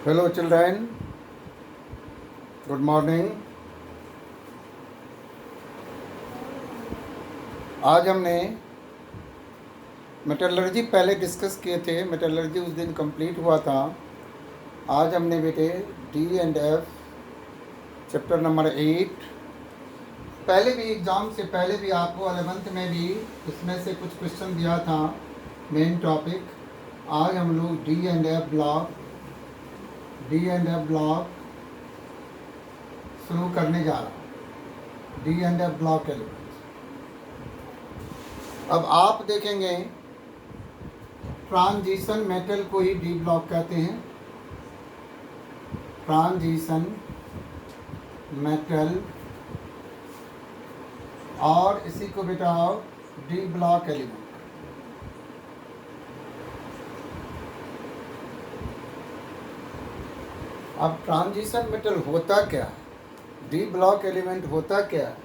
Hello children, good morning. आज हमने metallurgy पहले डिस्कस किए थे। मेटलर्जी उस दिन कंप्लीट हुआ था। आज हमने बेटे D and F chapter number 8 पहले भी एग्ज़ाम से पहले भी आपको 11th में भी इसमें से कुछ क्वेश्चन दिया था मेन टॉपिक। आज हम लोग डी एंड एफ ब्लॉक शुरू करने जा रहा हूँ। D and F block elements. अब आप देखेंगे ट्रांजिशन मेटल को ही डी ब्लॉक कहते हैं। ट्रांजिशन मेटल और इसी को बेटा डी ब्लॉक एलिमेंट। अब ट्रांजिशन मेटल होता क्या है, डी ब्लॉक एलिमेंट होता क्या है,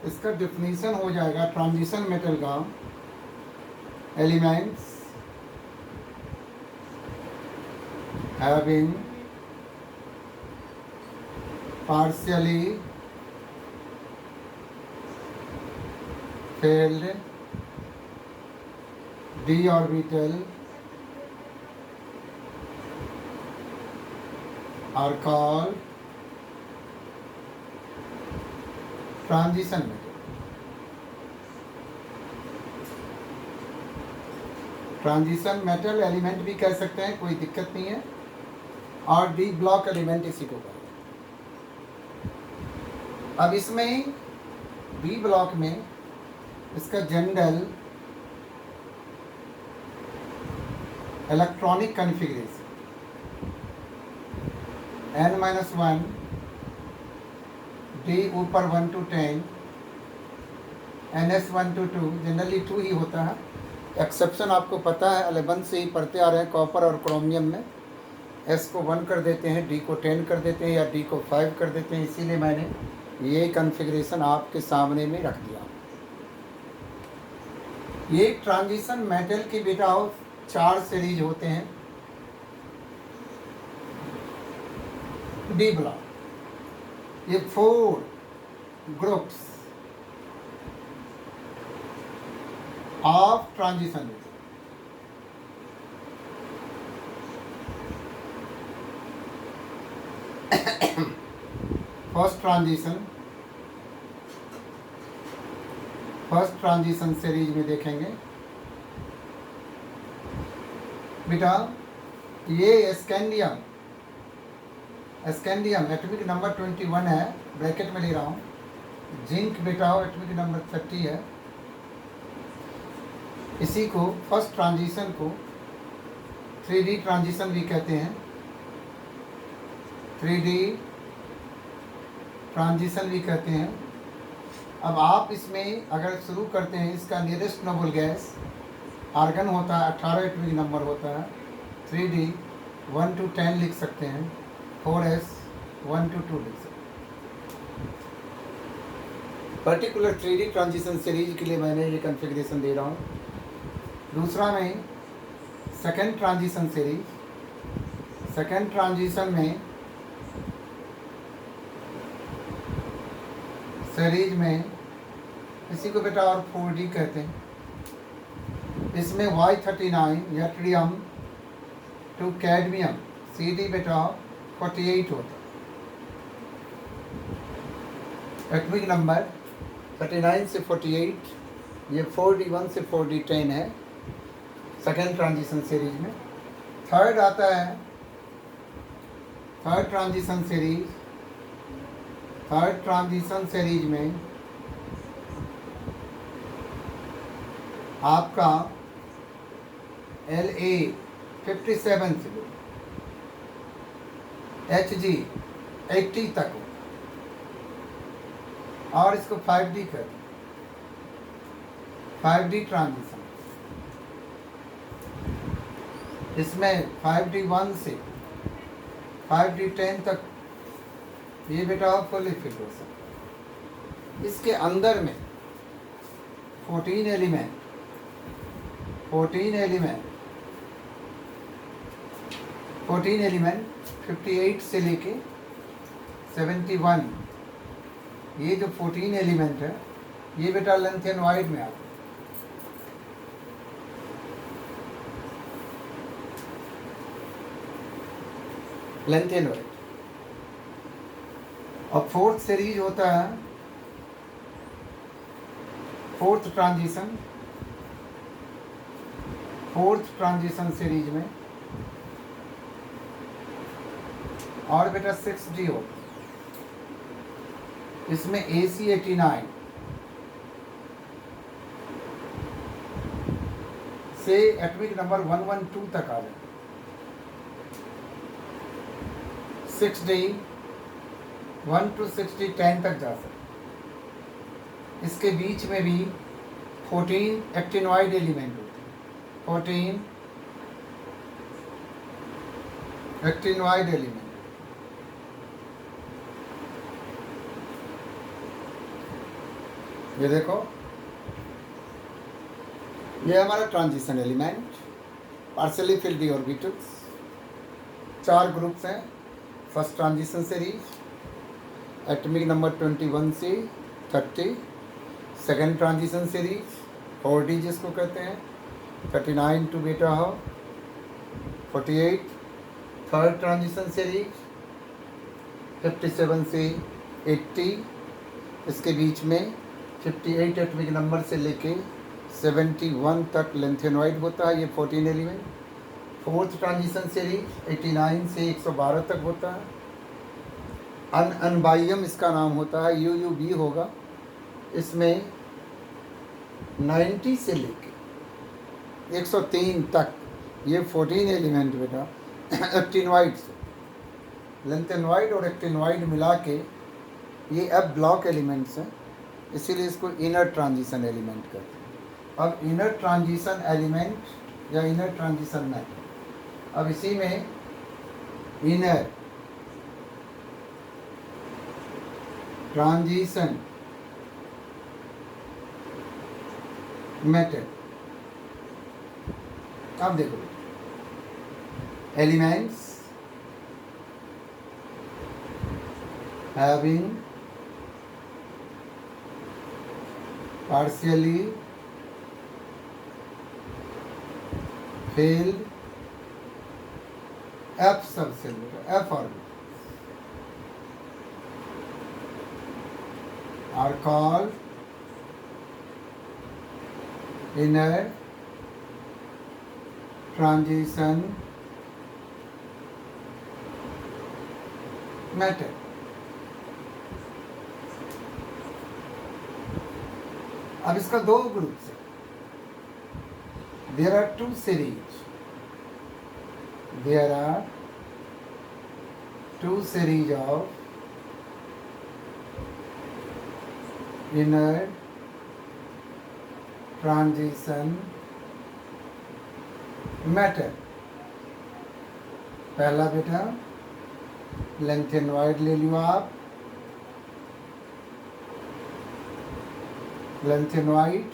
इसका डिफिनीशन हो जाएगा। ट्रांजिशन मेटल का elements having partially filled d orbital are called transition metal. Transition metal element भी कह सकते हैं, कोई दिक्कत नहीं है, और डी ब्लॉक एलिमेंट इसी को कहते हैं। अब इसमें डी ब्लॉक में इसका general electronic configuration n-1 D ऊपर 1 to 10 ns1 to 2 जनरली 2 ही होता है। एक्सेप्शन आपको पता है, 11 से ही पढ़ते आ रहे हैं। कॉपर और क्रोमियम में s को 1 कर देते हैं, d को 10 कर देते हैं, या d को 5 कर देते हैं। इसीलिए मैंने ये कॉन्फ़िगरेशन आपके सामने में रख दिया। ये ट्रांजिशन मेटल की बेटा 4 सीरीज होते हैं डी ब्लॉक। ये 4 groups of transition metal. First transition series में देखेंगे बेटा, ये स्कैंडियम एटॉमिक नंबर 21 है, ब्रैकेट में ले रहा हूँ। जिंक बेटा एटॉमिक नंबर 30 है। इसी को फर्स्ट ट्रांजिशन को 3D ट्रांजिशन भी कहते हैं। 3D ट्रांजिशन भी कहते हैं। अब आप इसमें अगर शुरू करते हैं, इसका नियरेस्ट नोबल गैस आर्गन होता है, 18 एटॉमिक नंबर होता है। 3D 1 to 10 लिख सकते हैं, 4s 1 to 2 लिख सकते हैं। पर्टिकुलर 3D ट्रांजिशन सीरीज के लिए मैंने ये कॉन्फ़िगरेशन दे रहा हूँ। दूसरा में second transition series. Second transition में सीरीज में इसी को बेटा और 4D कहते हैं। इसमें Y39 या ट्रियम टू कैडमियम CD बेटा 48 होता है। एटॉमिक नंबर 39 से 48, ये 4D1 से 4D10 है सेकेंड ट्रांजिशन सीरीज में। थर्ड आता है third transition series. Third transition series में आपका LA 57 से HG 80 तक हो, और इसको 5D कर 5D ट्रांजिशन। इसमें 5D1 से 5D10 तक ये बेटा फुली फिट हो सकता है। इसके अंदर में 14 एलिमेंट 14 एलिमेंट 58 से लेके 71, ये जो 14 एलिमेंट है ये बेटा लेंथेनॉइड में आता है। लेंथेनॉइड। और फोर्थ सीरीज होता है, फोर्थ ट्रांजिशन सीरीज में और बेटा 6D हो, इसमें AC89 से एटॉमिक नंबर 112 तक आ जाए। 6D 1 to 6D 10 तक जा सकते। इसके बीच में भी 14 एक्टिनॉइड एलिमेंट होते हैं। 14 एक्टिनॉइड एलिमेंट। ये देखो, ये हमारा transition element, partially filled d orbitals, 4 groups हैं। First transition series atomic number 21 से 30, सेकेंड ट्रांजिशन सीरीज 4D जिसको कहते हैं, 39 टू बेटा हो 48, थर्ड ट्रांजिशन सीरीज 57 से 80, इसके बीच में 58 एटॉमिक नंबर से लेके 71 तक लेंथेनॉइड होता है, ये 14 एलिमेंट। फोर्थ ट्रांजिशन सीरीज 89 से 112 तक होता है। अनबाइयम इसका नाम होता है, UUB होगा। इसमें 90 से लेके 103 तक ये 14 एलिमेंट बेटा एक्टिनॉइड से, लेंथेनॉइड और एक्टिनॉइड मिला के ये अब ब्लॉक एलिमेंट्स हैं, इसीलिए इसको इनर ट्रांजिशन एलिमेंट कहते हैं। अब इनर ट्रांजिशन एलिमेंट या इनर ट्रांजिशन मैटर, अब इसी में इनर ट्रांजिशन मैटर। अब देखो, elements having partially filled F subcellular F orbitals are called inner transition matter. अब इसका 2 ग्रुप है। There are 2 series, there are 2 series of inner transition matter. पहला बेटा लेंथेनॉइड ले लियो आप, लेंथेनॉइड,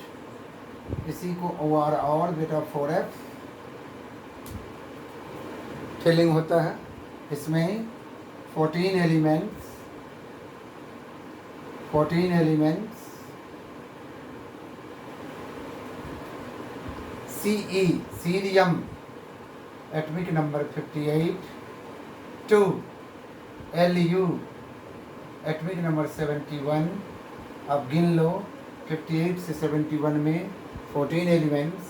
इसी को OR और बेटा 4F फिलिंग होता है। इसमें 14 elements CE cerium atomic number 58 to LU atomic number 71। अब गिन लो, 58 से 71 में 14 elements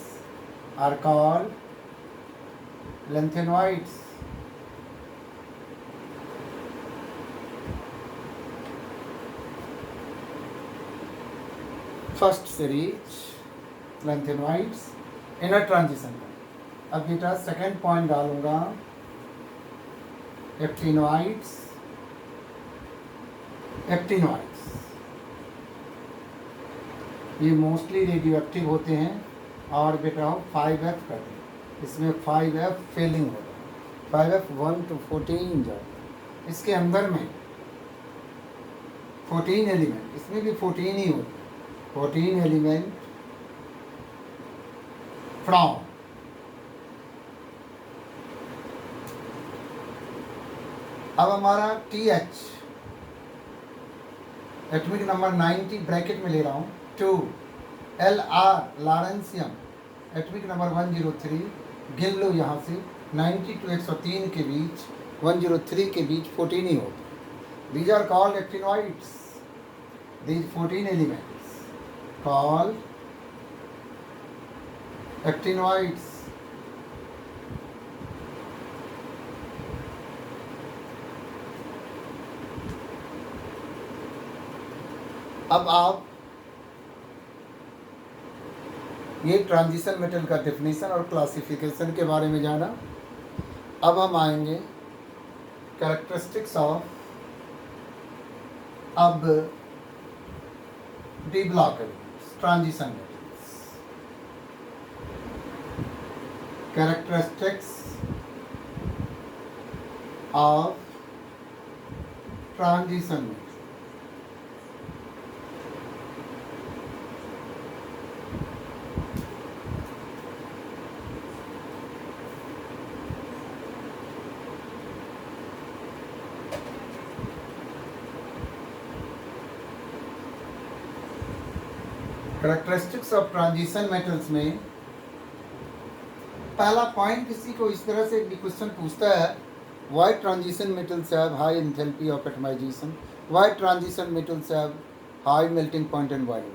are called lanthanoids. First series lanthanoids inner transition. अब बेटा सेकेंड पॉइंट डालूंगा, एक्टिनॉइड्स ये मोस्टली रेडियो एक्टिव होते हैं और बेटा 5F करते हैं, इसमें 5F फेलिंग होता है। 5F 1 to 14 जाता है। इसके अंदर में 14 एलिमेंट, इसमें भी 14 ही होते हैं। 14 एलिमेंट फ्रॉम अब हमारा TH एटॉमिक नंबर 90 ब्रैकेट में ले रहा हूँ 2, LR लॉरेंशियम एटॉमिक नंबर 103, गिन लो यहाँ से 90 to 103 के बीच 103 के बीच 14 ही होते हैं. These are called actinoids. These 14 elements called actinoids. अब आप ये ट्रांजिशन मेटल का डेफिनेशन और क्लासिफिकेशन के बारे में जाना. अब हम आएंगे कैरेक्टरिस्टिक्स ऑफ अब D block transition metals. Characteristics of transition metal. Characteristics of transition metals में पहला पॉइंट किसी को इस तरह से भी क्वेश्चन पूछता है, why transition metals have high enthalpy of atomisation, why transition metals have high melting point and boiling.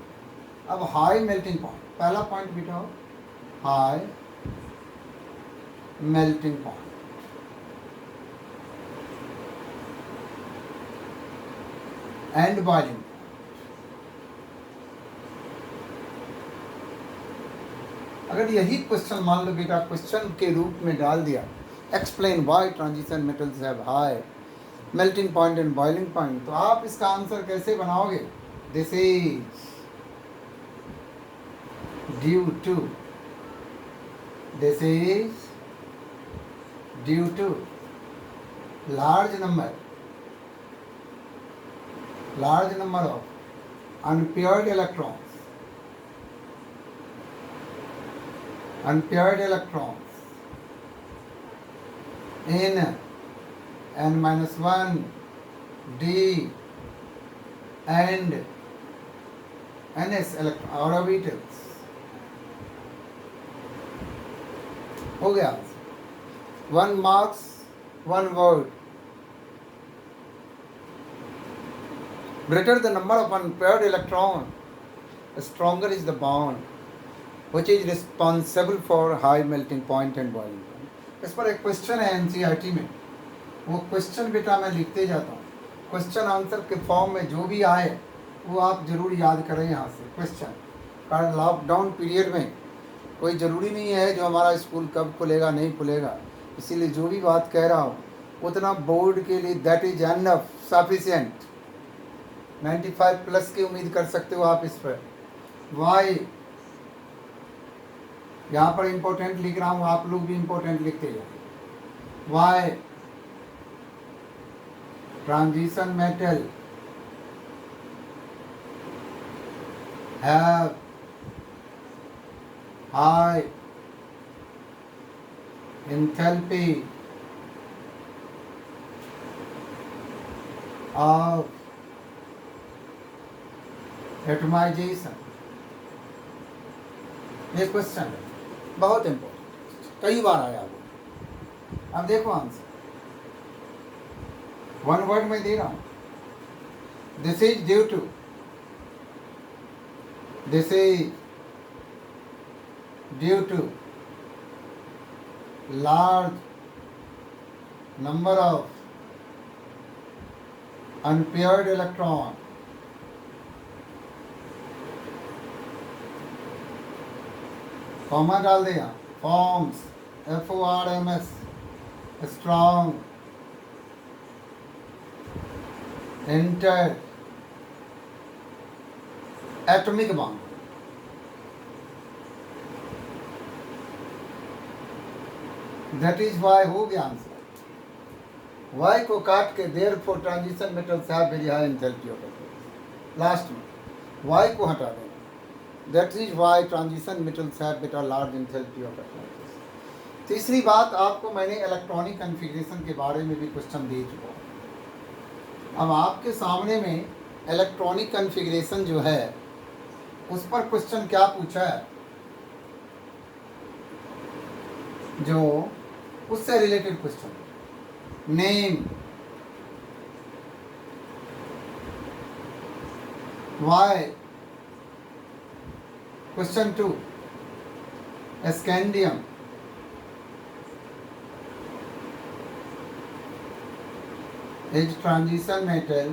अब हाई मेल्टिंग पॉइंट, पहला पॉइंट बिठाओ, high melting point. And boiling. अगर यही क्वेश्चन मान लो बेटा क्वेश्चन के रूप में डाल दिया, explain why transition metals have high melting point and boiling point, तो आप इसका आंसर कैसे बनाओगे? This is due to, this is due to large number of unpaired electrons in n-1 d and ns orbitals. हो गया. 1 marks 1 word. Greater the number of unpaired electrons, stronger is the bond which is responsible for high melting point and boiling point. इस पर एक question है NCERT में, वो question बेटा मैं लिखते जाता हूँ. क्वेश्चन आंसर के फॉर्म में जो भी आए वो आप जरूर याद करें यहाँ से क्वेश्चन. कारण लॉकडाउन पीरियड में कोई ज़रूरी नहीं है जो हमारा स्कूल कब खुलेगा नहीं खुलेगा, इसीलिए जो भी बात कह रहा हूँ उतना बोर्ड के लिए that is enough sufficient. 95 plus की उम्मीद कर सकते हो आप इस पर. वाई यहाँ पर इम्पोर्टेंट लिख रहा हूँ, आप लोग भी इम्पोर्टेंट लिखते जाए. Why transition metal have high enthalpy of atomization. ये क्वेश्चन है बहुत इंपॉर्टेंट, कई बार आया वो. अब देखो आंसर 1 वर्ड में दे रहा हूं. This is due to, this is due to large number of unpaired electron comma डाल दिया, forms FORMS strong inter atomic bond. That is why. हो गया आंसर. वाई को काट के therefore transition metals have very high enthalpy of atoms. Last में why को हटा देना. That is why transition metals have बेटा लार्ज एंथैल्पी ऑफ एटम्स. तीसरी बात आपको मैंने इलेक्ट्रॉनिक कॉन्फ़िगरेशन के बारे में भी क्वेश्चन दे चुका हूँ. अब आपके सामने में इलेक्ट्रॉनिक कॉन्फ़िगरेशन जो है उस पर क्वेश्चन क्या पूछा है, जो उससे related question, name, why, question 2 scandium, is transition metal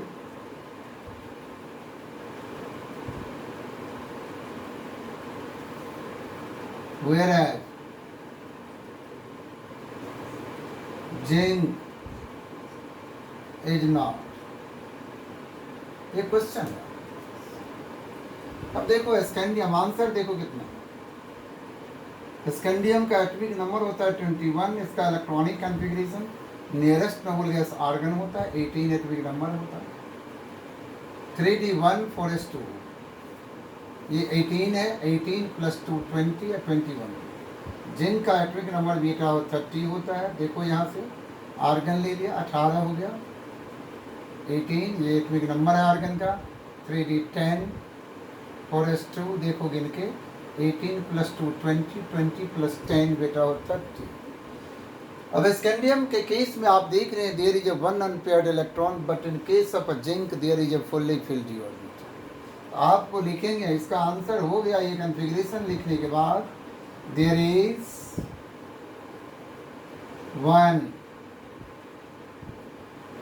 whereas zinc is not। ये क्वेश्चन है। अब देखो स्कैंडियम, आंसर देखो कितना। स्कैंडियम का एटॉमिक नंबर होता है 21, इसका electronic configuration nearest noble gas argon होता है, 18 एटॉमिक नंबर होता है, 3d1 4s2, ये 18 है, 18 + 2 20 या 21। जिनक का एटॉमिक नंबर बीटा 30 होता है, देखो यहाँ से आर्गन ले लिया, 18 हो गया, 18 ये एटॉमिक नंबर है आर्गन का, 3d10 4s2, देखो गिन के 18 + 2 20, 20 + 10 बेटा 30। अब स्कैंडियम के केस में आप देख रहे हैं there is a one unpaired electron, but in case of a zinc there is a fully filled orbit. आपको लिखेंगे, इसका आंसर हो गया ये कॉन्फ़िगरेशन लिखने के बाद, there is one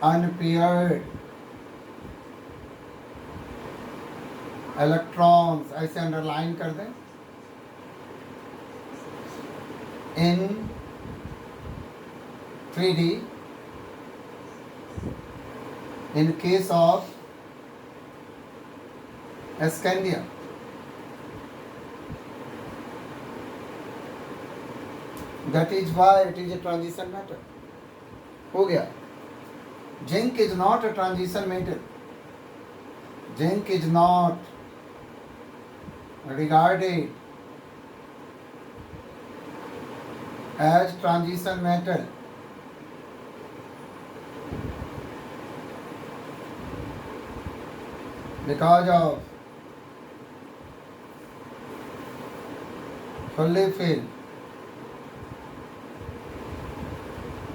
unpaired electrons, ऐसे अंडरलाइन कर दें, इन 3D in case of scandium। That is why it is a transition metal। हो गया। Zinc is not a transition metal। Zinc is not regarded as transition metal because of fully filled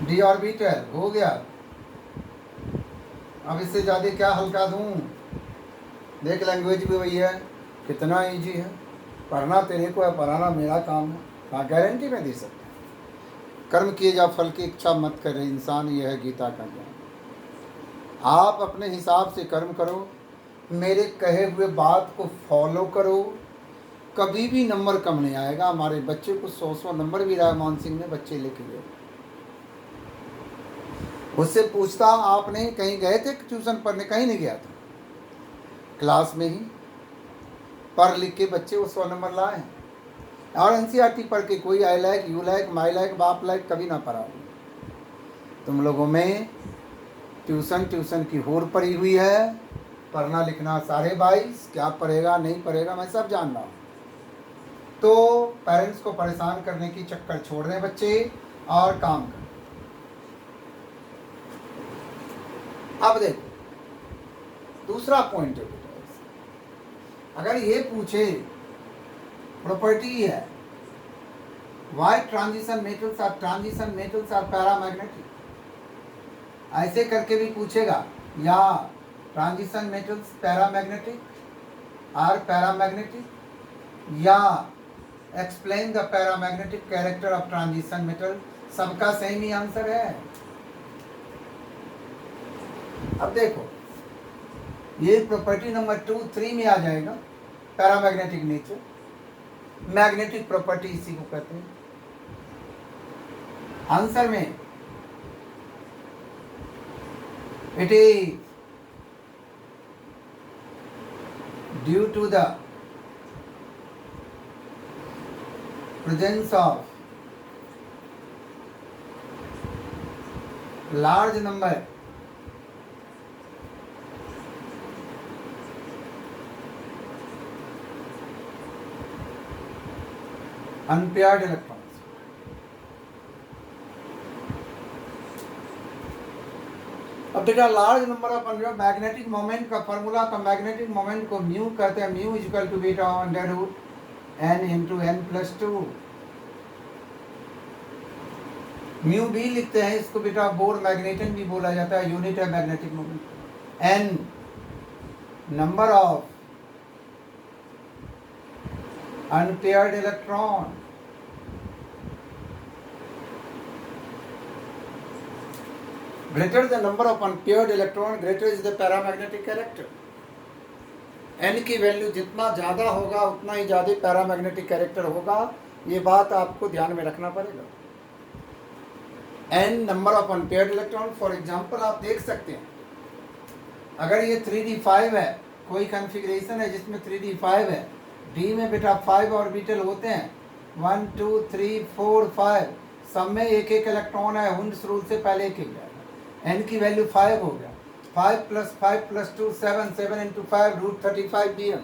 d orbital. हो गया। अब इससे ज़्यादा क्या हल्का दूँ? देख, लैंग्वेज भी वही है, कितना इजी है, पढ़ना तेरे को है, पढ़ाना मेरा काम है। हाँ, गारंटी में दे सकते हैं। कर्म किए जा फल की इच्छा मत करे इंसान, यह है गीता का ज्ञान। आप अपने हिसाब से कर्म करो, मेरे कहे हुए बात को फॉलो करो, कभी भी नंबर कम नहीं आएगा। हमारे बच्चे को 100 नंबर भी रहा है, मान सिंह ने बच्चे लेके गए। उससे पूछता, आपने कहीं गए थे ट्यूशन पढ़ने? कहीं नहीं गया था, क्लास में ही पढ़ लिख के बच्चे वो 100 नंबर लाए। और एनसीईआरटी पढ़ के कोई I like, you like, my like, बाप लाइक कभी ना पढ़ा। तुम लोगों में ट्यूशन की होड़ पड़ी हुई है, पढ़ना लिखना सारे 22, क्या पढ़ेगा नहीं पढ़ेगा मैं सब जान रहा हूँ। तो पेरेंट्स को परेशान करने की चक्कर छोड़ दें बच्चे और काम करें। अब देखो दूसरा पॉइंट है बेटा, अगर ये पूछे प्रॉपर्टी है, why transition metals are paramagnetic, ऐसे करके भी पूछेगा, या transition metals paramagnetic are paramagnetic, या explain the paramagnetic character of transition metal, सबका सेम ही आंसर है। अब देखो ये प्रॉपर्टी नंबर 2, 3 में आ जाएगा, पैरामैग्नेटिक नेचर, मैग्नेटिक प्रॉपर्टी इसी को कहते हैं। आंसर में it is due to the presence of large number unpaired electrons। अब बेटा large number of magnetic moment का फॉर्मूला, तो मैग्नेटिक मोमेंट को म्यू कहते हैं, म्यू इक्वल टू बेटा under root n into n plus two. Mu भी लिखते हैं इसको बेटा, बोर मैग्नेटन भी बोला जाता है, यूनिट है magnetic moment. n number of unpaired electron, greater the number of unpaired electron, greater is the paramagnetic character. n की वैल्यू जितना ज़्यादा होगा उतना ही ज़्यादा पैरामैग्नेटिक कैरेक्टर होगा, ये बात आपको ध्यान में रखना पड़ेगा। n number of unpaired electron, for example आप देख सकते हैं, अगर ये 3d5 है, कोई कॉन्फ़िगरेशन है जिसमें 3d5 है, d में बेटा 5 ऑर्बिटल होते हैं, 1 2 3 4 5, सब में एक एक इलेक्ट्रॉन है, हुंड्स रूल से पहले एक एक n की वैल्यू 5 हो गया, 5 + 2 7, 7 × 5 √35 dm।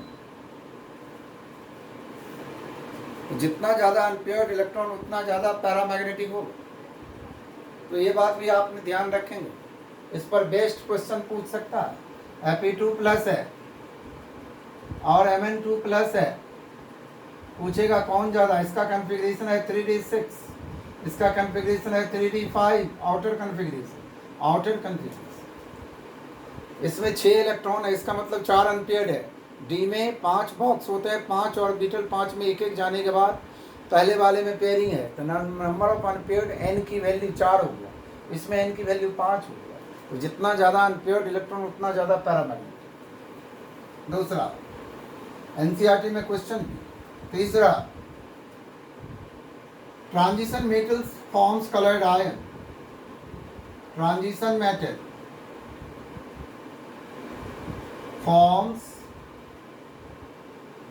जितना ज़्यादा अनपेयर्ड इलेक्ट्रॉन उतना ज़्यादा पैरामैग्नेटिक होगा, तो ये बात भी आपने ध्यान रखेंगे। इस पर बेस्ड क्वेश्चन पूछ सकता है। Fe2+ है और Mn2+ है, पूछेगा कौन ज़्यादा, इसका कन्फिग्रेशन है 3d6, इसका कन्फिग्रेशन है 3d5, आउटर कन्फिग्रेशन। इसमें 6 इलेक्ट्रॉन है, इसका मतलब 4 अनपेयर्ड है। डी में 5 बॉक्स होते हैं, 5 ऑर्बिटल, 5 में एक एक जाने के बाद पहले वाले में पेयरिंग है, तो नंबर ऑफ अनपेयर्ड n की वैल्यू 4 हो गया, इसमें n की वैल्यू 5 हो गया। तो जितना ज़्यादा अनपेयर्ड इलेक्ट्रॉन उतना ज़्यादा पैरामैग्नेटिक। दूसरा एनसीईआरटी में क्वेश्चन। तीसरा, transition metals forms coloured ion. Transition metal forms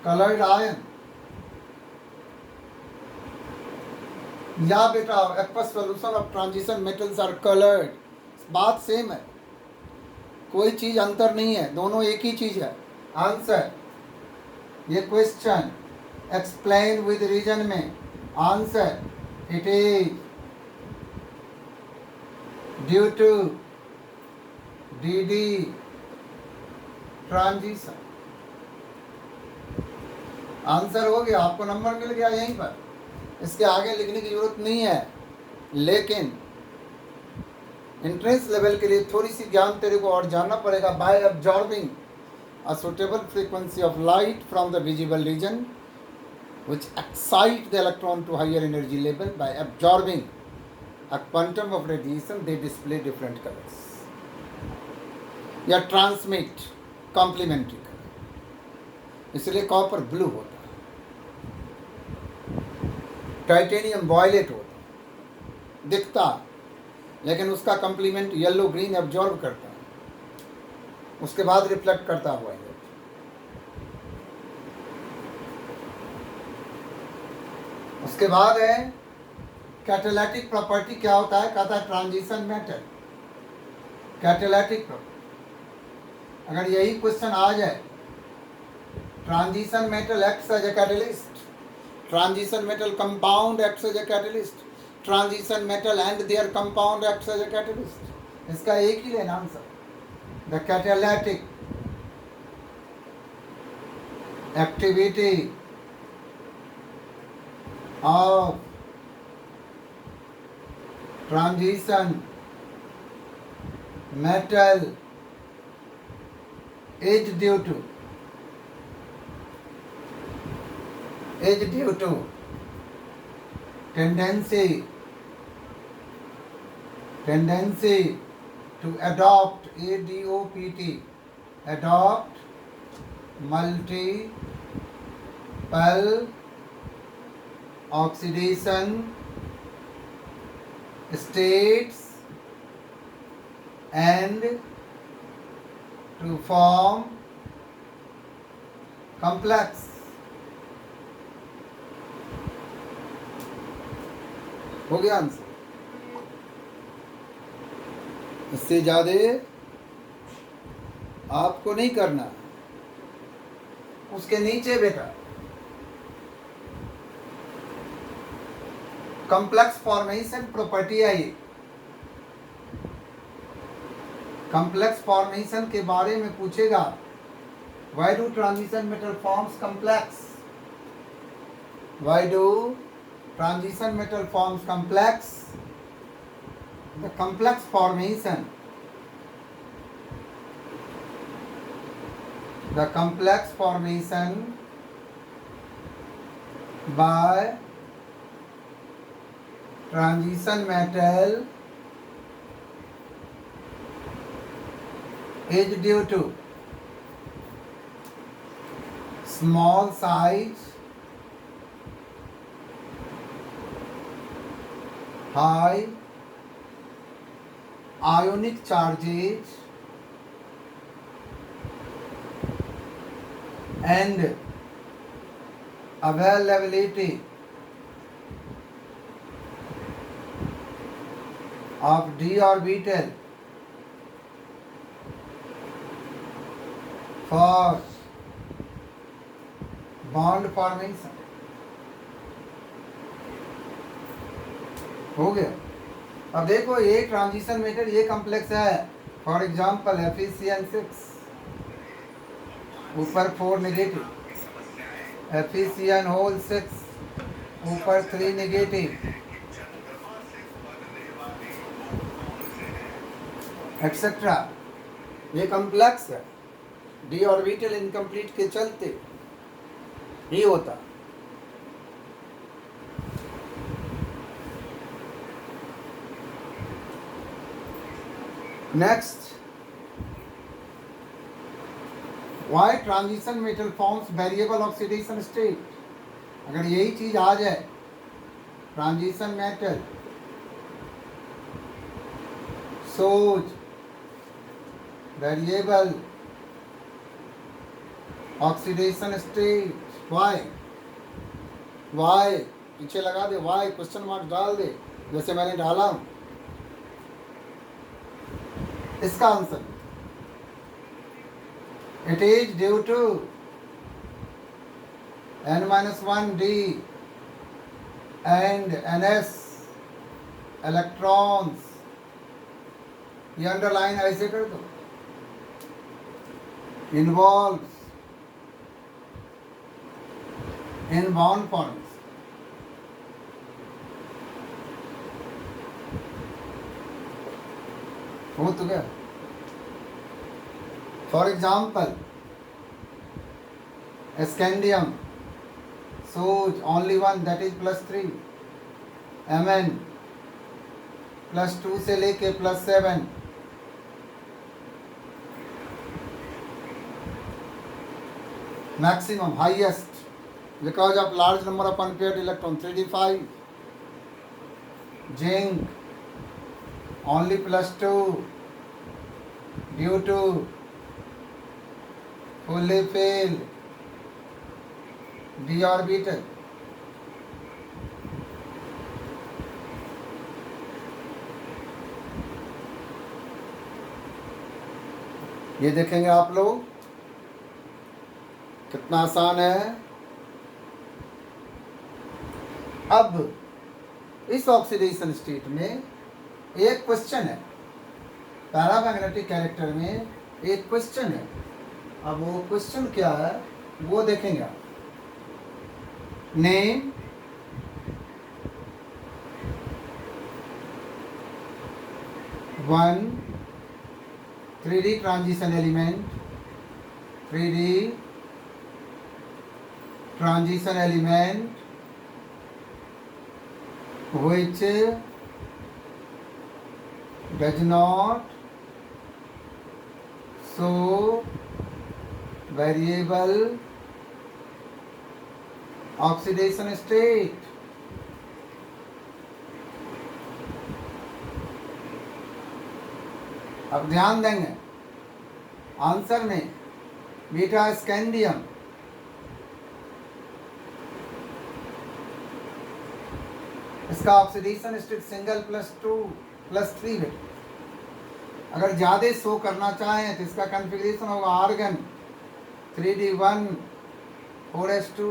colored ion। या बेटा aqueous solution of transition metals are colored, बात सेम है, कोई चीज अंतर नहीं है, दोनों एक ही चीज है। आंसर, ये क्वेश्चन एक्सप्लेन विद रीजन में answer, it is due to d transition. Answer हो गया, आपको नंबर मिल गया यहीं पर, इसके आगे लिखने की जरूरत नहीं है, लेकिन एंट्रेंस लेवल के लिए थोड़ी सी ज्ञान तेरे को और जानना पड़ेगा। By absorbing a suitable frequency of light from the visible region which excite the electron to higher energy level, by absorbing a quantum of radiation they display different colors या ट्रांसमिट कॉम्प्लीमेंट्री कलर, इसलिए copper blue होता है, titanium violet होता है, दिखता लेकिन उसका complement yellow green absorb करता है, उसके बाद रिफ्लेक्ट करता हुआ है। उसके बाद है कैटालिटिक प्रॉपर्टी। क्या होता है, कहता है ट्रांजिशन मेटल कैटालिटिक प्रॉपर्टी। अगर यही क्वेश्चन आ जाए, transition metal acts as a catalyst, transition metal compound acts as a catalyst, transition metal and their compound acts as a catalyst, इसका एक ही लेना answer, the catalytic activity of transition metal is due to tendency to adopt adopt multiple oxidation states and to form complex हो गया answer. इससे ज़्यादा आपको नहीं करना। उसके नीचे बेटा कॉम्प्लेक्स फॉर्मेशन प्रॉपर्टी है ये। कॉम्प्लेक्स फॉर्मेशन के बारे में पूछेगा। Why do transition metal forms complex, why do transition metal forms complex, the complex formation, the complex formation by transition metal is due to small size, high ionic charges and availability of d orbital for bond formation। हो गया। अब देखो ये transition metal ये complex है, for example FeCN6 ऊपर 4 negative, FeCN6 ऊपर 3 negative, etcetera. ये कॉम्प्लेक्स है, डी ऑर्बिटल इनकम्प्लीट के चलते ही होता। Next, why transition metal forms variable oxidation state. अगर यही चीज आ जाए, transition metal shows variable oxidation state, why why पीछे लगा दे, वाई क्वेश्चन मार्क डाल दे जैसे मैंने डाला। इसका answer it is due to n-1 d and ns electrons। ये अंडरलाइन ऐसे कर दो, involves in bond forms। हो तो गया। For example, scandium shows only one, that is +3, Mn +2 से लेके +7, maximum highest because of large number of unpaired electron, 3d5, zinc only +2 due to fully filled d orbital। ये देखेंगे आप लोग कितना आसान है। अब इस ऑक्सीडेशन स्टेट में एक क्वेश्चन है, पैरामैग्नेटिक कैरेक्टर में एक क्वेश्चन है। अब वो क्वेश्चन क्या है वो देखेंगे आप। Name one 3D transition element, 3D transition element which does not show variable oxidation state। अब ध्यान देंगे आंसर में बीटा स्कैंडियम इसका ऑक्सीडेशन स्टेट सिंगल +2 +3 है। अगर ज़्यादा शो करना चाहें तो इसका कॉन्फ़िगरेशन होगा आर्गन 3d1 4s2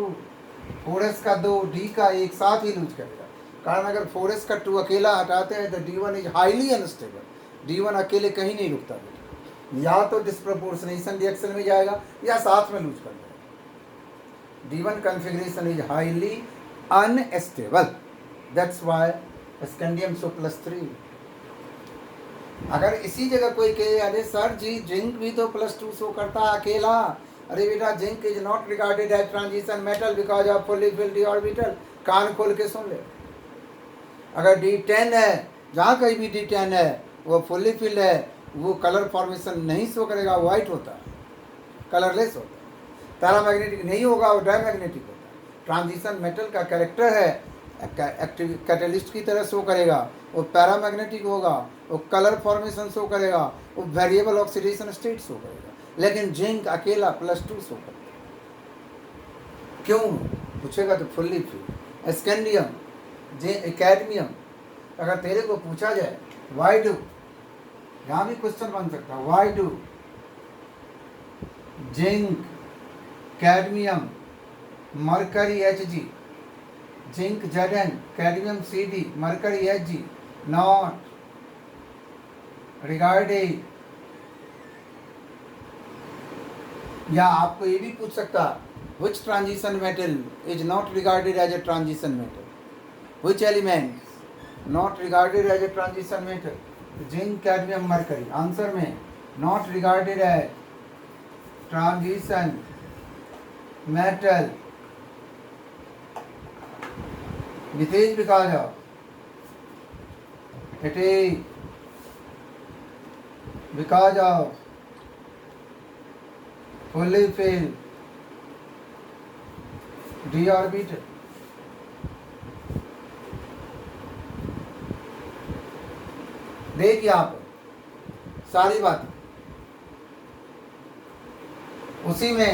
4s का 2 d का एक साथ ही लूज करेगा। कारण अगर 4s का 2 अकेला हटाते हैं तो d1 is highly unstable, d1 अकेले कहीं नहीं रुकता बेटा। या तो डिस्प्रपोर्शनेशन रिएक्शन में जाएगा या साथ में लूज कर देगा। D1 configuration is highly unstable, that's why scandium show +3। अगर इसी जगह कोई कहे अरे सर जी जिंक भी तो +2 शो करता है अकेला, अरे बेटा zinc is not regarded as transition metal because of fully filled d orbital, कान खोल के सुन ले। अगर D10 है, जहाँ कहीं भी D10 है वो फुली फिल्ड है, वो कलर फॉर्मेशन नहीं शो करेगा, वाइट होता है, कलरलेस होता है। पैरामैग्नेटिक नहीं होगा, वो डायमैग्नेटिक होता है। ट्रांजिशन मेटल का कैरेक्टर है, एक्टिव कैटलिस्ट की तरह शो करेगा, वो पैरामैग्नेटिक होगा, वो कलर फॉर्मेशन शो करेगा, वो वेरिएबल ऑक्सीडेशन स्टेट शो करेगा। लेकिन जिंक अकेला +2 शो करेगा। क्यों पूछेगा तो फुल्ली फिल्ड। स्कैंडियम, कैडमियम, अगर तेरे को पूछा जाए वाई डू, यहाँ भी क्वेश्चन बन सकता है, why do zinc, cadmium, mercury Hg, zinc Zn, cadmium Cd, mercury Hg not regarded. या आपको ये भी पूछ सकता which transition metal is not regarded as a transition metal, which element not regarded as a transition metal, zinc cadmium mercury. Answer में not regarded as transition metal it is because of it is because of fully filled d orbital। देखिए आप सारी बात उसी में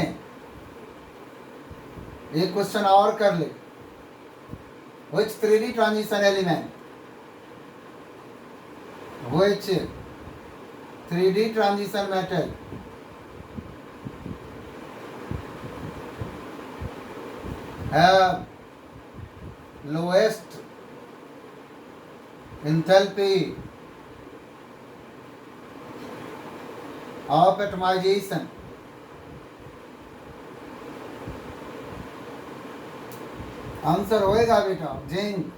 एक question और कर ले, which 3D transition element, which 3D transition metal have lowest enthalpy of atomization। Answer होएगा बेटा जिंक।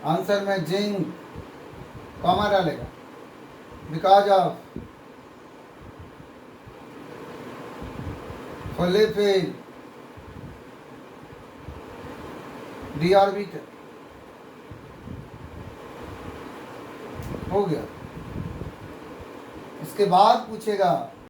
आंसर में जिंक कॉमा डालेगा, because of fully filled d orbital. हो गया। इसके बाद पूछेगा